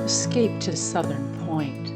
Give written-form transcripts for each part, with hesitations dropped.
escape to Southern Point.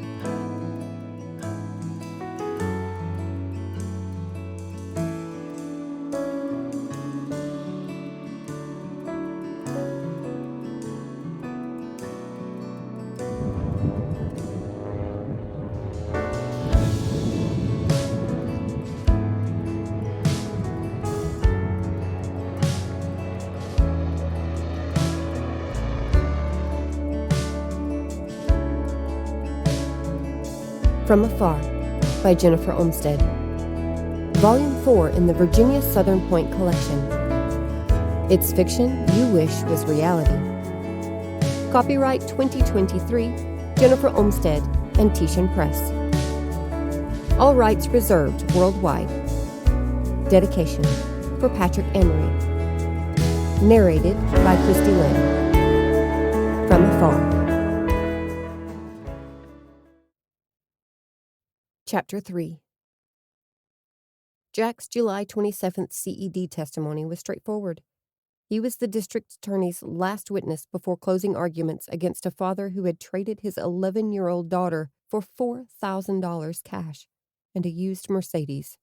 From Afar by Jennifer Olmstead. Volume 4 in the Virginia Southern Point collection. It's fiction you wish was reality. Copyright 2023, Jennifer Olmstead and Tishan Press. All rights reserved worldwide. Dedication for Patrick Emery. Narrated by Christy Lynn. From Afar. Chapter 3. Jack's July 27th CED testimony was straightforward. He was the district attorney's last witness before closing arguments against a father who had traded his 11-year-old daughter for $4,000 cash and a used Mercedes.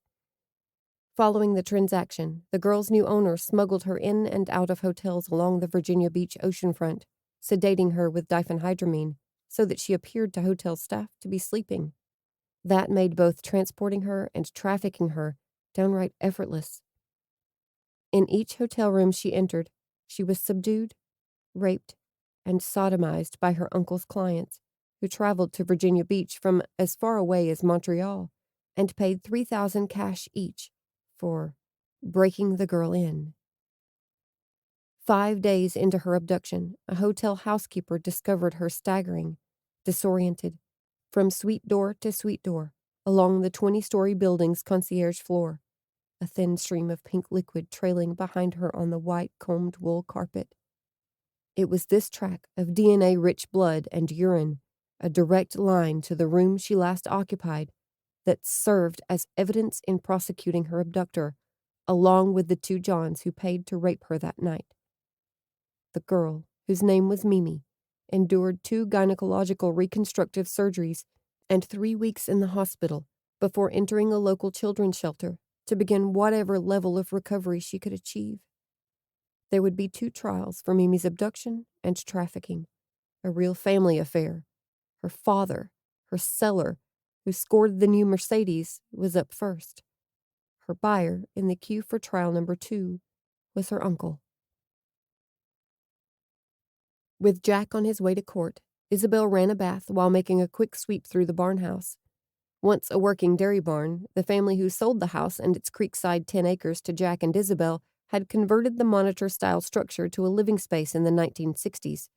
Following the transaction, the girl's new owner smuggled her in and out of hotels along the Virginia Beach oceanfront, sedating her with diphenhydramine so that she appeared to hotel staff to be sleeping. That made both transporting her and trafficking her downright effortless. In each hotel room she entered, she was subdued, raped, and sodomized by her uncle's clients, who traveled to Virginia Beach from as far away as Montreal and paid $3,000 cash each for breaking the girl in. 5 days into her abduction, a hotel housekeeper discovered her staggering, disoriented, from suite door to suite door, along the 20-story building's concierge floor, a thin stream of pink liquid trailing behind her on the white combed wool carpet. It was this track of DNA-rich blood and urine, a direct line to the room she last occupied, that served as evidence in prosecuting her abductor, along with the 2 Johns who paid to rape her that night. The girl, whose name was Mimi, endured 2 gynecological reconstructive surgeries and 3 weeks in the hospital before entering a local children's shelter to begin whatever level of recovery she could achieve. There would be 2 trials for Mimi's abduction and trafficking, a real family affair. Her father, her seller, who scored the new Mercedes, was up first. Her buyer in the queue for trial number 2 was her uncle. With Jack on his way to court, Isabel ran a bath while making a quick sweep through the barn house. Once a working dairy barn, the family who sold the house and its creekside 10 acres to Jack and Isabel had converted the monitor-style structure to a living space in the 1960s.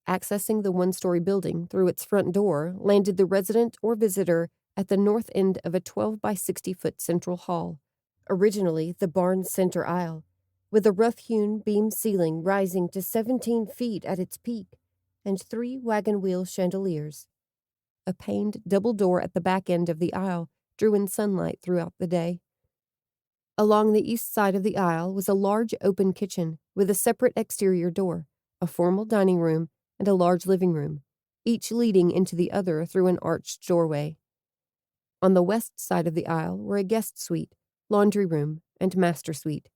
Accessing the 1-story building through its front door landed the resident or visitor at the north end of a 12 by 60-foot central hall, originally the barn's center aisle, with a rough-hewn beam ceiling rising to 17 feet at its peak, and 3 wagon wheel chandeliers. A paned double door at the back end of the aisle drew in sunlight throughout the day. Along the east side of the aisle was a large open kitchen with a separate exterior door, a formal dining room, and a large living room, each leading into the other through an arched doorway. On the west side of the aisle were a guest suite, laundry room, and master suite.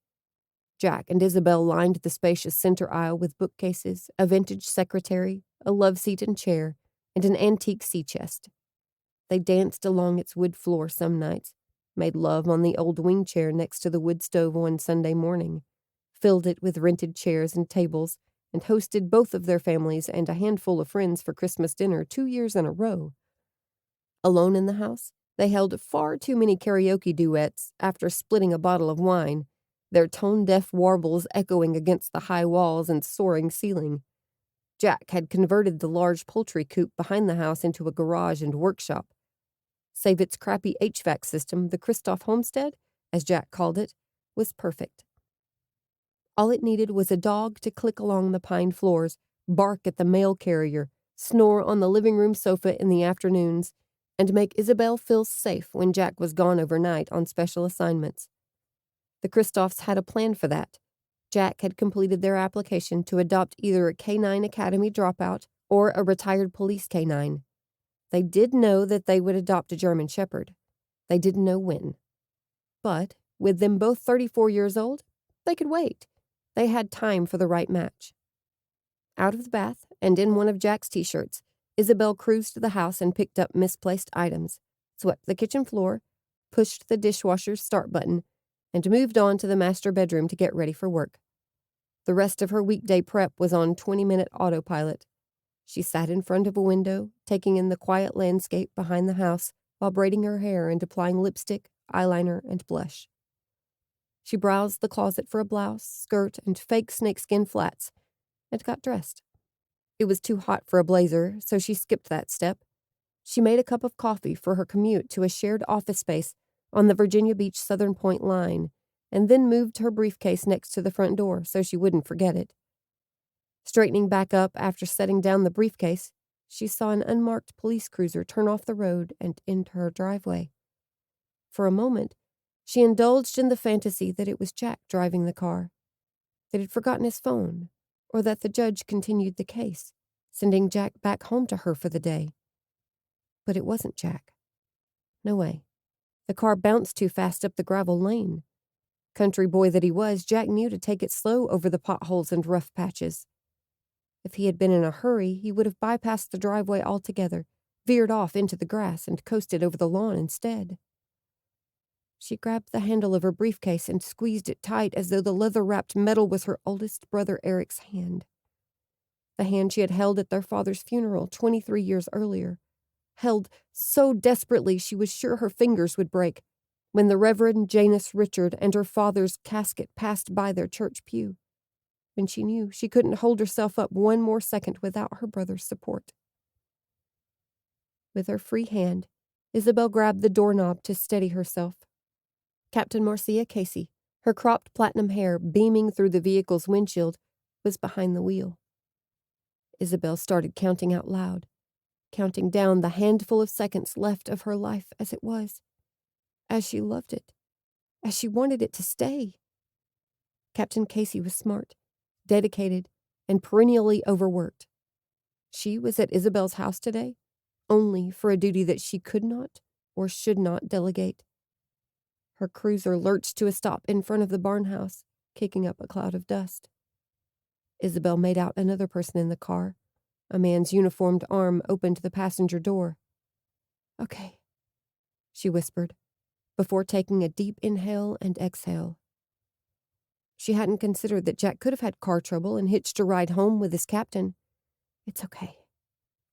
Jack and Isabel lined the spacious center aisle with bookcases, a vintage secretary, a love seat and chair, and an antique sea chest. They danced along its wood floor some nights, made love on the old wing chair next to the wood stove one Sunday morning, filled it with rented chairs and tables, and hosted both of their families and a handful of friends for Christmas dinner 2 years in a row. Alone in the house, they held far too many karaoke duets after splitting a bottle of wine, their tone-deaf warbles echoing against the high walls and soaring ceiling. Jack had converted the large poultry coop behind the house into a garage and workshop. Save its crappy HVAC system, the Christoff homestead, as Jack called it, was perfect. All it needed was a dog to click along the pine floors, bark at the mail carrier, snore on the living room sofa in the afternoons, and make Isabel feel safe when Jack was gone overnight on special assignments. The Christoffs had a plan for that. Jack had completed their application to adopt either a K-9 Academy dropout or a retired police canine. They did know that they would adopt a German Shepherd. They didn't know when. But, with them both 34 years old, they could wait. They had time for the right match. Out of the bath, and in one of Jack's t-shirts, Isabel cruised to the house and picked up misplaced items, swept the kitchen floor, pushed the dishwasher's start button, and moved on to the master bedroom to get ready for work. The rest of her weekday prep was on 20-minute autopilot. She sat in front of a window, taking in the quiet landscape behind the house while braiding her hair and applying lipstick, eyeliner, and blush. She browsed the closet for a blouse, skirt, and fake snakeskin flats, and got dressed. It was too hot for a blazer, so she skipped that step. She made a cup of coffee for her commute to a shared office space on the Virginia Beach Southern Point line, and then moved her briefcase next to the front door so she wouldn't forget it. Straightening back up after setting down the briefcase, she saw an unmarked police cruiser turn off the road and into her driveway. For a moment, she indulged in the fantasy that it was Jack driving the car, that he'd forgotten his phone, or that the judge continued the case, sending Jack back home to her for the day. But it wasn't Jack. No way. The car bounced too fast up the gravel lane. Country boy that he was, Jack knew to take it slow over the potholes and rough patches. If he had been in a hurry, he would have bypassed the driveway altogether, veered off into the grass, and coasted over the lawn instead. She grabbed the handle of her briefcase and squeezed it tight as though the leather-wrapped metal was her oldest brother Eric's hand. The hand she had held at their father's funeral 23 years earlier. Held so desperately she was sure her fingers would break when the Reverend Janus Richard and her father's casket passed by their church pew, when she knew she couldn't hold herself up one more second without her brother's support. With her free hand, Isabel grabbed the doorknob to steady herself. Captain Marcia Casey, her cropped platinum hair beaming through the vehicle's windshield, was behind the wheel. Isabel started counting out loud, counting down the handful of seconds left of her life as it was, as she loved it, as she wanted it to stay. Captain Casey was smart, dedicated, and perennially overworked. She was at Isabel's house today, only for a duty that she could not or should not delegate. Her cruiser lurched to a stop in front of the barn house, kicking up a cloud of dust. Isabel made out another person in the car. A man's uniformed arm opened the passenger door. "Okay," she whispered, before taking a deep inhale and exhale. She hadn't considered that Jack could have had car trouble and hitched a ride home with his captain. "It's okay,"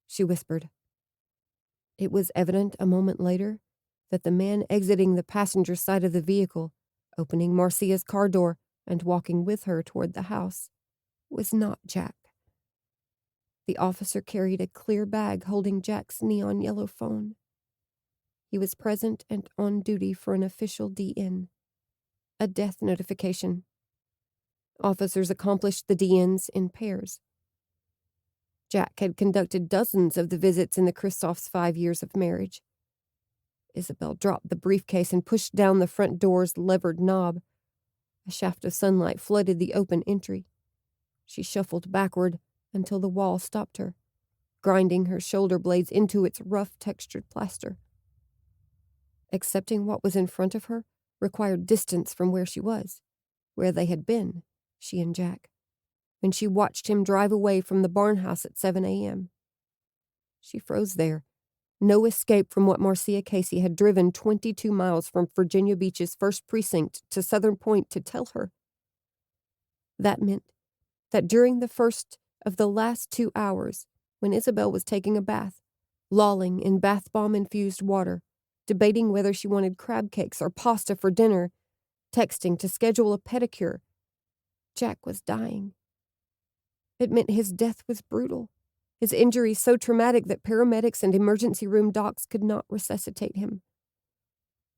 she whispered. It was evident a moment later that the man exiting the passenger side of the vehicle, opening Marcia's car door and walking with her toward the house, was not Jack. The officer carried a clear bag holding Jack's neon yellow phone. He was present and on duty for an official DN, a death notification. Officers accomplished the DNs in pairs. Jack had conducted dozens of the visits in the Christoffs' 5 years of marriage. Isabel dropped the briefcase and pushed down the front door's levered knob. A shaft of sunlight flooded the open entry. She shuffled backward until the wall stopped her, grinding her shoulder blades into its rough, textured plaster. Accepting what was in front of her required distance from where she was, where they had been, she and Jack, when she watched him drive away from the barn house at 7 a.m. She froze there. No escape from what Marcia Casey had driven 22 miles from Virginia Beach's 1st Precinct to Southern Point to tell her. That meant that during the first of the last 2 hours, when Isabel was taking a bath, lolling in bath bomb-infused water, debating whether she wanted crab cakes or pasta for dinner, texting to schedule a pedicure, Jack was dying. It meant his death was brutal. His injuries so traumatic that paramedics and emergency room docs could not resuscitate him.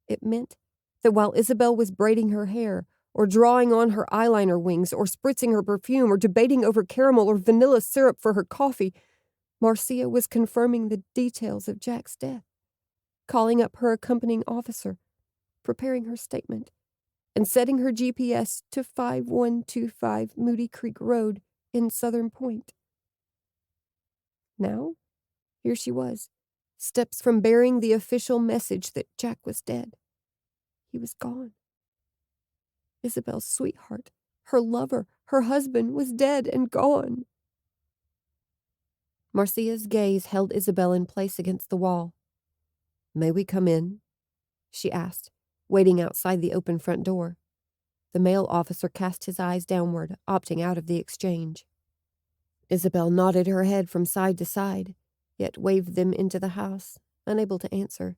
It meant that while Isabel was braiding her hair, or drawing on her eyeliner wings, or spritzing her perfume, or debating over caramel or vanilla syrup for her coffee, Marcia was confirming the details of Jack's death, calling up her accompanying officer, preparing her statement, and setting her GPS to 5125 Moody Creek Road in Southern Point. Now, here she was, steps from bearing the official message that Jack was dead. He was gone. Isabel's sweetheart, her lover, her husband was dead and gone. Marcia's gaze held Isabel in place against the wall. "May we come in?" she asked, waiting outside the open front door. The male officer cast his eyes downward, opting out of the exchange. Isabel nodded her head from side to side, yet waved them into the house, unable to answer.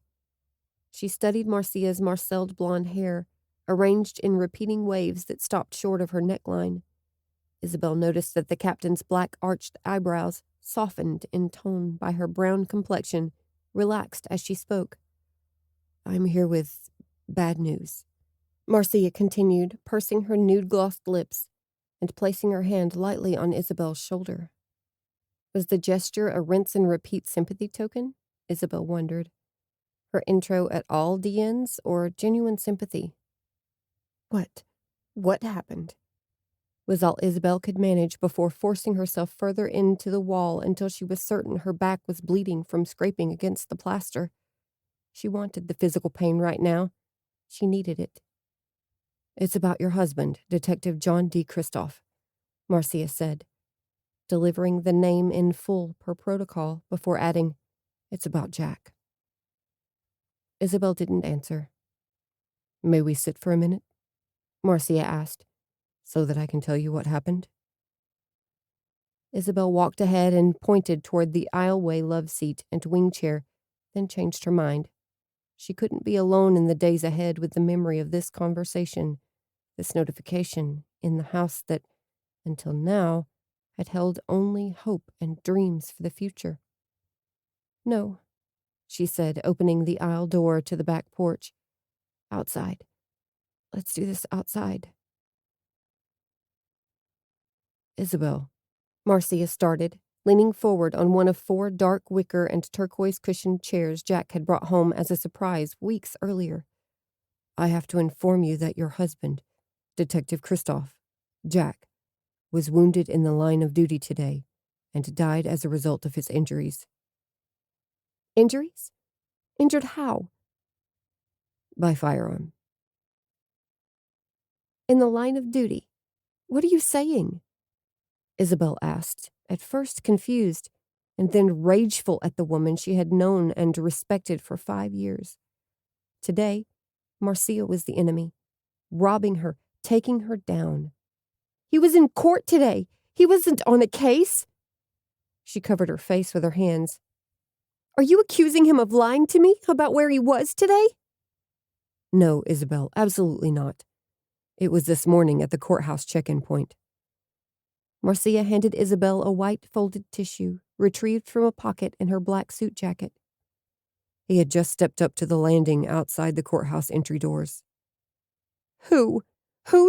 She studied Marcia's marcelled blonde hair, arranged in repeating waves that stopped short of her neckline. Isabel noticed that the captain's black arched eyebrows, softened in tone by her brown complexion, relaxed as she spoke. "I'm here with bad news," Marcia continued, pursing her nude-glossed lips and placing her hand lightly on Isabel's shoulder. Was the gesture a rinse-and-repeat sympathy token? Isabel wondered. Her intro at all DNs or genuine sympathy? What happened? Was all Isabel could manage before forcing herself further into the wall until she was certain her back was bleeding from scraping against the plaster. She wanted the physical pain right now. She needed it. "It's about your husband, Detective John D. Christoff," Marcia said, delivering the name in full per protocol before adding, "It's about Jack." Isabel didn't answer. "May we sit for a minute?" Marcia asked, "so that I can tell you what happened?" Isabel walked ahead and pointed toward the aisleway love seat and wing chair, then changed her mind. She couldn't be alone in the days ahead with the memory of this conversation, this notification, in the house that, until now, had held only hope and dreams for the future. "No," she said, opening the aisle door to the back porch. "Outside. Let's do this outside." "Isabel," Marcia started, leaning forward on one of 4 dark wicker and turquoise-cushioned chairs Jack had brought home as a surprise weeks earlier. "I have to inform you that your husband, Detective Christoff, Jack, was wounded in the line of duty today and died as a result of his injuries." "Injuries? Injured how?" "By firearm." "In the line of duty? What are you saying?" Isabel asked, at first confused, and then rageful at the woman she had known and respected for 5 years. Today, Marcia was the enemy, robbing her, taking her down. "He was in court today. He wasn't on a case." She covered her face with her hands. "Are you accusing him of lying to me about where he was today?" "No, Isabel, absolutely not. It was this morning at the courthouse check-in point." Marcia handed Isabel a white folded tissue, retrieved from a pocket in her black suit jacket. "He had just stepped up to the landing outside the courthouse entry doors." Who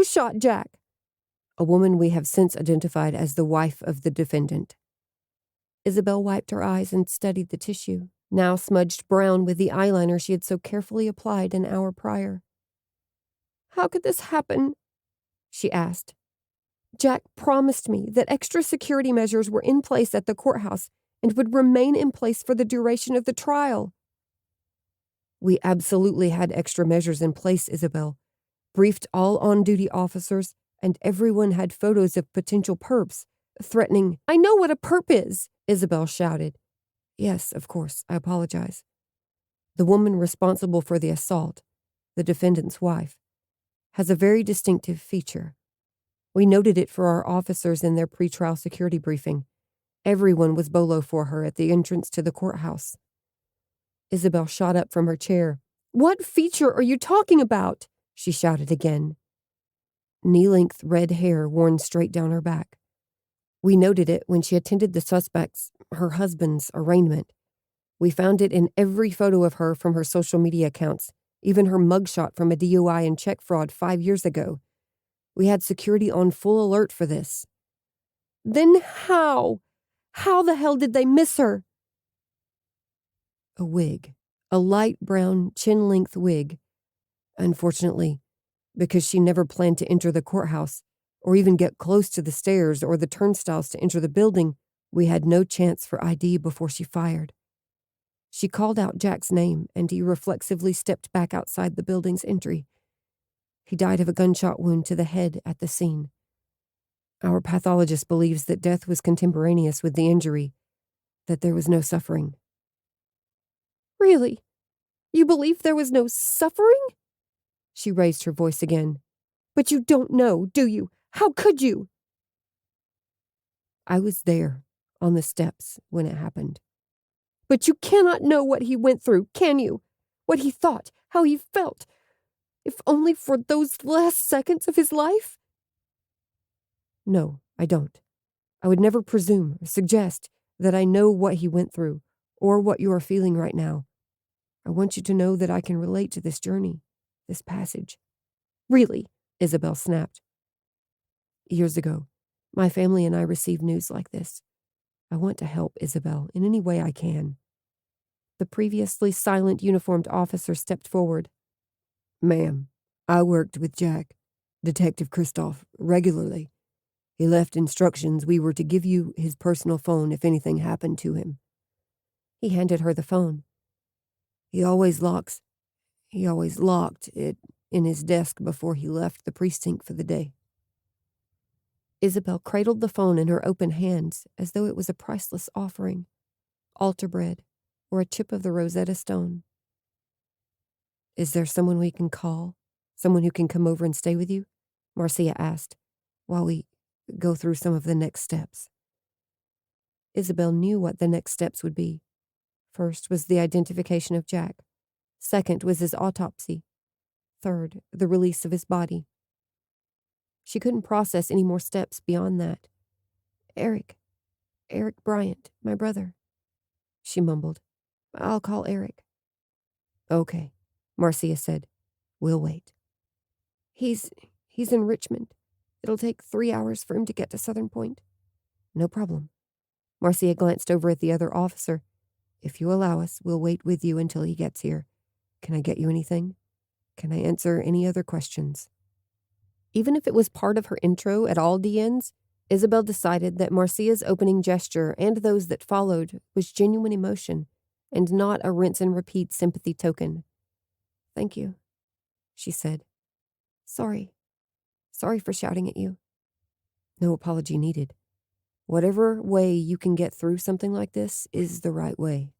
shot Jack?" "A woman we have since identified as the wife of the defendant." Isabel wiped her eyes and studied the tissue, now smudged brown with the eyeliner she had so carefully applied an hour prior. "How could this happen?" she asked. "Jack promised me that extra security measures were in place at the courthouse and would remain in place for the duration of the trial." "We absolutely had extra measures in place, Isabel. Briefed all on-duty officers, and everyone had photos of potential perps, threatening—" "I know what a perp is," Isabel shouted. "Yes, of course, I apologize. The woman responsible for the assault, the defendant's wife, has a very distinctive feature. We noted it for our officers in their pretrial security briefing. Everyone was bolo for her at the entrance to the courthouse." Isabel shot up from her chair. "What feature are you talking about?" she shouted again. Knee-length red hair worn straight down her back. "We noted it when she attended the suspect's, her husband's, arraignment. We found it in every photo of her from her social media accounts, even her mugshot from a DUI and check fraud 5 years ago. We had security on full alert for this." "Then how? How the hell did they miss her?" "A wig. A light brown, chin-length wig. Unfortunately, because she never planned to enter the courthouse, or even get close to the stairs or the turnstiles to enter the building, We had no chance for ID before she fired. She called out Jack's name, and he reflexively stepped back outside the building's entry. He died of a gunshot wound to the head at the scene. Our pathologist believes that death was contemporaneous with the injury, that there was no suffering. Really? You believe there was no suffering? She raised her voice again. But you don't know, do you? How could you? I was there, on the steps, when it happened. But you cannot know what he went through, can you? What he thought, how he felt, if only for those last seconds of his life? No, I don't. I would never presume or suggest that I know what he went through, or what you are feeling right now. I want you to know that I can relate to this journey, this passage. Really? Isabel snapped. Years ago, my family and I received news like this. I want to help Isabel in any way I can. The previously silent uniformed officer stepped forward. Ma'am, I worked with Jack, Detective Christoff, regularly. He left instructions we were to give you his personal phone if anything happened to him. He handed her the phone. He always locked it in his desk before he left the precinct for the day. Isabel cradled the phone in her open hands as though it was a priceless offering, altar bread, or a chip of the Rosetta Stone. Is there someone we can call? Someone who can come over and stay with you? Marcia asked, while we go through some of the next steps. Isabel knew what the next steps would be. First was the identification of Jack. Second was his autopsy. Third, the release of his body. She couldn't process any more steps beyond that. Eric Bryant, my brother, she mumbled. I'll call Eric. Okay, Marcia said. We'll wait. He's in Richmond. It'll take 3 hours for him to get to Southern Point. No problem. Marcia glanced over at the other officer. If you allow us, we'll wait with you until he gets here. Can I get you anything? Can I answer any other questions? Even if it was part of her intro at all DNs, Isabel decided that Marcia's opening gesture and those that followed was genuine emotion and not a rinse-and-repeat sympathy token. Thank you, she said. Sorry for shouting at you. No apology needed. Whatever way you can get through something like this is the right way.